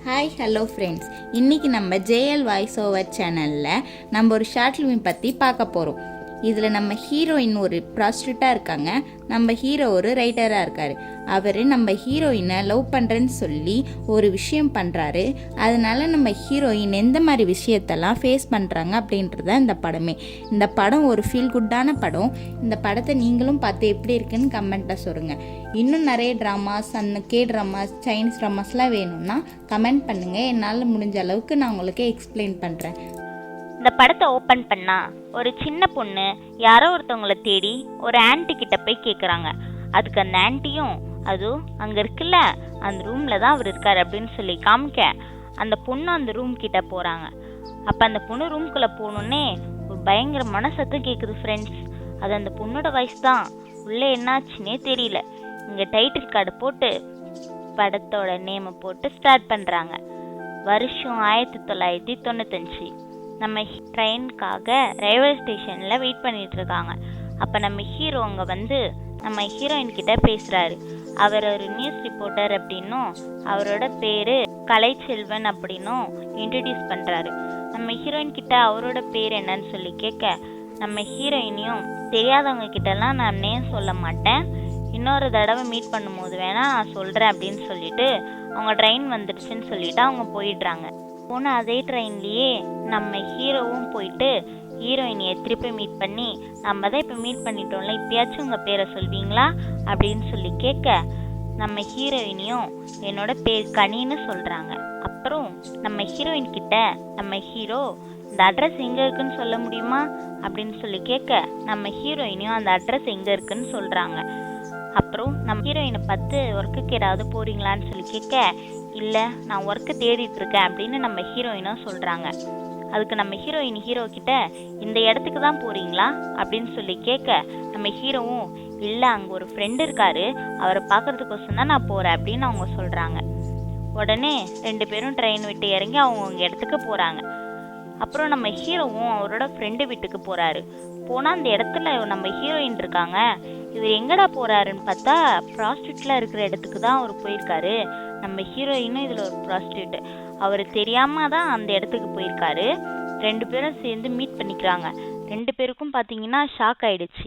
Hi hello friends, இன்றைக்கி நம்ம JL voice over சேனலில் நம்ம ஒரு ஷார்ட் ஃபிலிம் பற்றி பார்க்க போகிறோம். இதில் நம்ம ஹீரோயின் ஒரு ப்ராஸ்டியூட்டாக இருக்காங்க, நம்ம ஹீரோ ஒரு ரைட்டராக இருக்கார். அவர் நம்ம ஹீரோயினை லவ் பண்ணுறேன்னு சொல்லி ஒரு விஷயம் பண்ணுறாரு. அதனால் நம்ம ஹீரோயின் எந்த மாதிரி விஷயத்தெல்லாம் ஃபேஸ் பண்ணுறாங்க அப்படின்றது தான் இந்த படமே. இந்த படம் ஒரு ஃபீல் குட்டான படம். இந்த படத்தை நீங்களும் பார்த்து எப்படி இருக்குன்னு கமெண்ட்டில் சொல்லுங்கள். இன்னும் நிறைய ட்ராமாஸ், அந்த ட்ராமாஸ், சைனீஸ் ட்ராமாஸ்லாம் வேணும்னா கமெண்ட் பண்ணுங்கள். என்னால் முடிஞ்ச அளவுக்கு நான் உங்களுக்கு எக்ஸ்பிளைன் பண்ணுறேன். இந்த படத்தை ஓப்பன் பண்ணா ஒரு சின்ன பொண்ணு யாரோ ஒருத்தவங்களை தேடி ஒரு ஆன்ட்டி கிட்ட போய் கேட்குறாங்க. அதுக்கு அந்த ஆன்ட்டியும் அதுவும் அங்கே இருக்குல்ல அந்த ரூமில் தான் அவர் இருக்கார் அப்படின்னு சொல்லி காமிக்க அந்த பொண்ணு அந்த ரூம் கிட்ட போகிறாங்க. அப்போ அந்த பொண்ணு ரூம்குள்ளே போகணுன்னே ஒரு பயங்கரமான சத்தம் கேட்குது ஃப்ரெண்ட்ஸ். அது அந்த பொண்ணோட வயசு தான். உள்ளே என்னாச்சுன்னே தெரியல. இங்கே டைட்டில் கார்டு போட்டு படத்தோட நேமை போட்டு ஸ்டார்ட் பண்ணுறாங்க. வருஷம் 1995. நம்ம ட்ரெயினுக்காக ரயில்வே ஸ்டேஷனில் வெயிட் பண்ணிட்டு இருக்காங்க. அப்போ நம்ம ஹீரோ அங்கே வந்து நம்ம ஹீரோயின் கிட்ட பேசுகிறாரு. அவர் ஒரு நியூஸ் ரிப்போர்ட்டர் அப்படின்னும் அவரோட பேர் கலைச்செல்வன் அப்படின்னும் இன்ட்ரடியூஸ் பண்ணுறாரு. நம்ம ஹீரோயின் கிட்ட அவரோட பேர் என்னன்னு சொல்லி கேட்க நம்ம ஹீரோயினையும் தெரியாதவங்க கிட்டலாம் நான் நேம் சொல்ல மாட்டேன், இன்னொரு தடவை மீட் பண்ணும்போது வேணா நான் சொல்கிறேன் அப்படின்னு சொல்லிட்டு அவங்க ட்ரெயின் வந்துடுச்சுன்னு சொல்லிட்டு அவங்க போயிடுறாங்க. போன அதே ட்ரெயின்லேயே நம்ம ஹீரோவும் போயிட்டு ஹீரோயினியை திருப்பி மீட் பண்ணி நம்ம தான் இப்போ மீட் பண்ணிட்டோம்ல, இப்பயாச்சும் உங்கள் பேரை சொல்வீங்களா அப்படின்னு சொல்லி கேட்க நம்ம ஹீரோயினியும் என்னோட பேர் கனின்னு சொல்கிறாங்க. அப்புறம் நம்ம ஹீரோயின் கிட்ட நம்ம ஹீரோ இந்த அட்ரஸ் எங்கே இருக்குன்னு சொல்ல முடியுமா அப்படின்னு சொல்லி கேட்க நம்ம ஹீரோயினியும் அந்த அட்ரஸ் எங்கே இருக்குன்னு சொல்கிறாங்க. அப்புறம் நம்ம ஹீரோயினை பார்த்து ஒர்க்குக்கு ஏதாவது போகிறீங்களான்னு சொல்லி கேட்க இல்லை நான் ஒர்க்கு தேடிட்டு இருக்கேன் அப்படின்னு நம்ம ஹீரோயினும் சொல்கிறாங்க. அதுக்கு நம்ம ஹீரோயின் ஹீரோ கிட்ட இந்த இடத்துக்கு தான் போகிறீங்களா அப்படின்னு சொல்லி கேட்க நம்ம ஹீரோவும் இல்லை அங்கே ஒரு ஃப்ரெண்டு இருக்காரு, அவரை பார்க்கறதுக்கோசம் தான் நான் போகிறேன் அப்படின்னு அவங்க சொல்கிறாங்க. உடனே 2 பேரும் ட்ரெயின் விட்டு இறங்கி அவங்க இடத்துக்கு போகிறாங்க. அப்புறம் நம்ம ஹீரோவும் அவரோட ஃப்ரெண்டு வீட்டுக்கு போகிறாரு. போனால் அந்த இடத்துல நம்ம ஹீரோயின் இருக்காங்க. இவர் எங்கடா போகிறாருன்னு பார்த்தா ப்ராஸ்டியூட்டில் இருக்கிற இடத்துக்கு தான் அவர் போயிருக்காரு. நம்ம ஹீரோயினும் இதில் ஒரு ப்ராஸ்டியூட், அவர் தெரியாமல் தான் அந்த இடத்துக்கு போயிருக்காரு. 2 பேரும் சேர்ந்து மீட் பண்ணிக்கிறாங்க. 2 பேருக்கும் பார்த்தீங்கன்னா ஷாக் ஆயிடுச்சு.